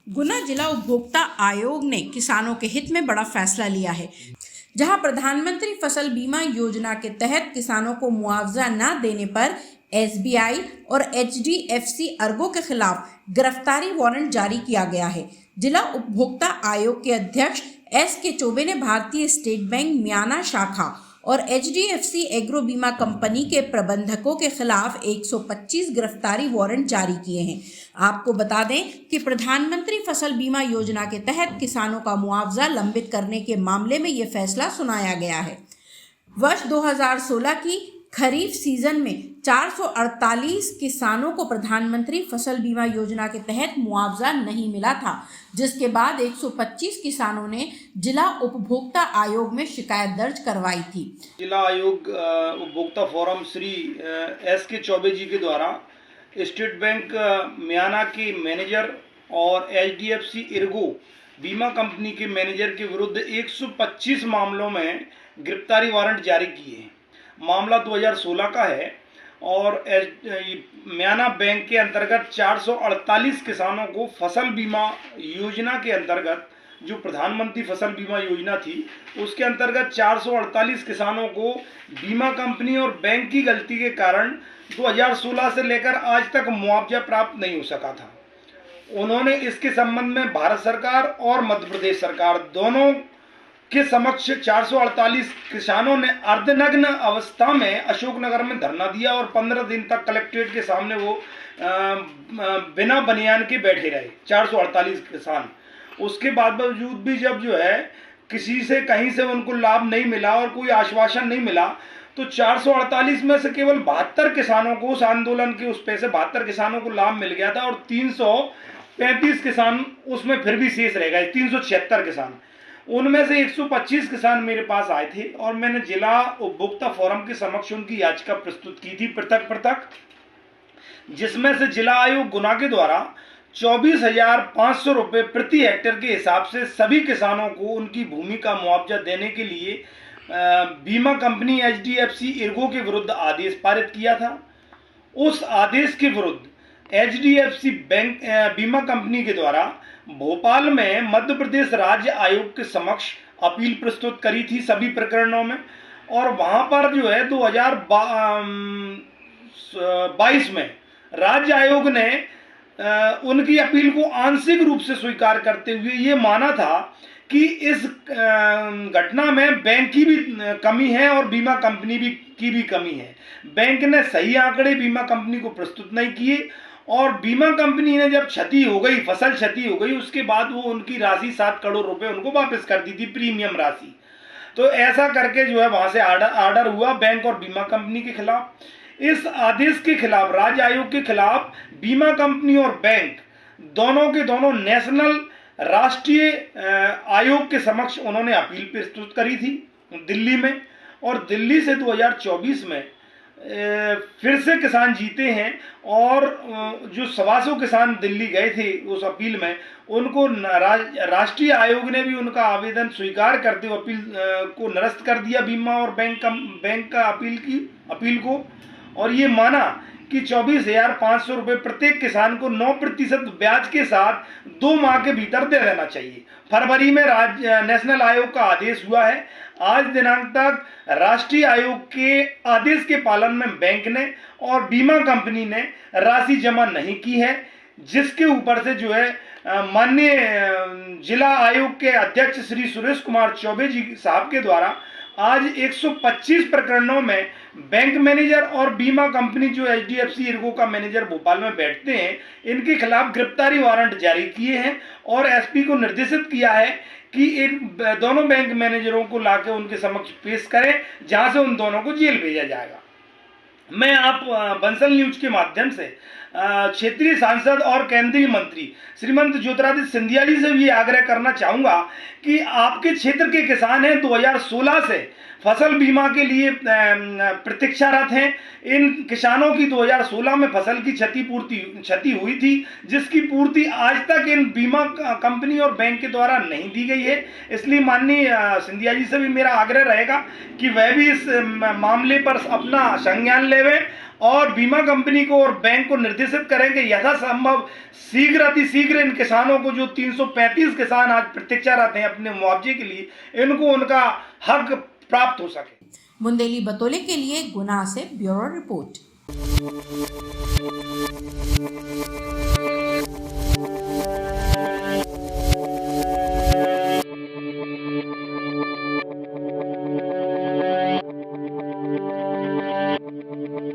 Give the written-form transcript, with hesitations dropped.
गुना जिला उपभोक्ता आयोग ने किसानों के हित में बड़ा फैसला लिया है, जहां प्रधानमंत्री फसल बीमा योजना के तहत किसानों को मुआवजा न देने पर एसबीआई और एचडीएफसी अर्गो के खिलाफ गिरफ्तारी वारंट जारी किया गया है। जिला उपभोक्ता आयोग के अध्यक्ष एस.के. चौबे ने भारतीय स्टेट बैंक म्याना शाखा और एचडीएफसी एग्रो बीमा कंपनी के प्रबंधकों के खिलाफ 125 गिरफ्तारी वारंट जारी किए हैं। आपको बता दें कि प्रधानमंत्री फसल बीमा योजना के तहत किसानों का मुआवजा लंबित करने के मामले में ये फैसला सुनाया गया है। वर्ष 2016 की खरीफ सीजन में 448 किसानों को प्रधानमंत्री फसल बीमा योजना के तहत मुआवजा नहीं मिला था, जिसके बाद 125 किसानों ने जिला उपभोक्ता आयोग में शिकायत दर्ज करवाई थी। जिला आयोग उपभोक्ता फोरम श्री एस.के. चौबे जी के द्वारा स्टेट बैंक म्याना के मैनेजर और एचडीएफसी एर्गो बीमा कंपनी के मैनेजर के विरुद्ध 125 मामलों में गिरफ्तारी वारंट जारी किए हैं। मामला 2016 का है और म्याना बैंक के अंतर्गत 448 किसानों को फसल बीमा योजना के अंतर्गत, जो प्रधानमंत्री फसल बीमा योजना थी, उसके अंतर्गत 448 किसानों को बीमा कंपनी और बैंक की गलती के कारण 2016 से लेकर आज तक मुआवजा प्राप्त नहीं हो सका था। उन्होंने इसके संबंध में भारत सरकार और मध्य प्रदेश सरकार दोनों के समक्ष 448 किसानों ने अर्धनग्न अवस्था में अशोकनगर में धरना दिया और 15 दिन तक कलेक्ट्रेट के सामने वो बिना बनियान के बैठे रहे, 448 किसान। उसके बावजूद भी जब जो है किसी से कहीं से उनको लाभ नहीं मिला और कोई आश्वासन नहीं मिला, तो 448 में से केवल 72 किसानों को उस आंदोलन के उस पैसे 72 किसानों को लाभ मिल गया था और 335 किसान उसमें फिर भी शेष रह गए, 376 किसान। उनमें से 125 किसान मेरे पास आए थे और मैंने जिला उपभोक्ता फोरम के समक्ष उनकी याचिका प्रस्तुत की थी पृथक, जिसमें से जिला आयोग गुना के द्वारा 24,500 रुपये प्रति हेक्टेयर के हिसाब से सभी किसानों को उनकी भूमि का मुआवजा देने के लिए बीमा कंपनी एचडीएफसी एर्गो के विरुद्ध आदेश पारित किया था। उस आदेश के विरुद्ध एचडीएफसी बैंक बीमा कंपनी के द्वारा भोपाल में मध्य प्रदेश राज्य आयोग के समक्ष अपील प्रस्तुत करी थी सभी प्रकरणों में, और वहां पर जो है 2022 में राज्य आयोग ने उनकी अपील को आंशिक रूप से स्वीकार करते हुए ये माना था कि इस घटना में बैंक की भी कमी है और बीमा कंपनी की भी कमी है। बैंक ने सही आंकड़े बीमा कंपनी को प्रस्तुत नहीं किए और बीमा कंपनी ने जब क्षति हो गई, फसल क्षति हो गई, उसके बाद वो उनकी राशि 7 करोड़ रुपए उनको वापस कर दी थी, प्रीमियम राशि। तो ऐसा करके जो है वहां से आर्डर हुआ बैंक और बीमा कंपनी के खिलाफ। इस आदेश के खिलाफ राज्य आयोग के खिलाफ बीमा कंपनी और बैंक दोनों के दोनों नेशनल राष्ट्रीय आयोग के समक्ष उन्होंने अपील प्रस्तुत करी थी दिल्ली में, और दिल्ली से 2024 में फिर से किसान जीते हैं और जो 125 किसान दिल्ली गए थे उस अपील में, उनको राष्ट्रीय आयोग ने भी उनका आवेदन स्वीकार करते हुए अपील को निरस्त कर दिया, बीमा और बैंक का अपील को, और ये माना कि 24,500 रुपये प्रत्येक किसान को 9% ब्याज के साथ 2 माह के भीतर दे देना चाहिए। फरवरी में नेशनल आयोग का आदेश हुआ है। आज दिनांक तक राष्ट्रीय आयोग के आदेश के पालन में बैंक ने और बीमा कंपनी ने राशि जमा नहीं की है, जिसके ऊपर से जो है माननीय जिला आयोग के अध्यक्ष श्री सुरेश कुमार चौबे जी साहब के द्वारा आज 125 प्रकरणों में बैंक मैनेजर और बीमा कंपनी जो एचडीएफसी एर्गो का मैनेजर भोपाल में बैठते हैं, इनके खिलाफ गिरफ्तारी वारंट जारी किए हैं और एसपी को निर्देशित किया है कि इन दोनों बैंक मैनेजरों को लाकर उनके समक्ष पेश करें, जहां से उन दोनों को जेल भेजा जाएगा। मैं आप बंसल न्यूज के माध्यम से क्षेत्रीय सांसद और केंद्रीय मंत्री श्रीमंत ज्योतिरादित्य सिंधिया जी से भी आग्रह करना चाहूंगा कि आपके क्षेत्र के किसान हैं, 2016 से फसल बीमा के लिए प्रतीक्षारत हैं। इन किसानों की 2016 में फसल की क्षति हुई थी, जिसकी पूर्ति आज तक इन बीमा कंपनी और बैंक के द्वारा नहीं दी गई है। इसलिए माननीय सिंधिया जी से भी मेरा आग्रह रहेगा कि वह भी इस मामले पर अपना संज्ञान लेवें और बीमा कंपनी को और बैंक को निर्देशित करेंगे यथासंभव शीघ्र अतिशीघ्र इन किसानों को जो 335 किसान आज प्रतीक्षारत हैं अपने मुआवजे के लिए, इनको उनका हक प्राप्त हो सके। बुंदेली बतौले के लिए गुना से ब्यूरो रिपोर्ट।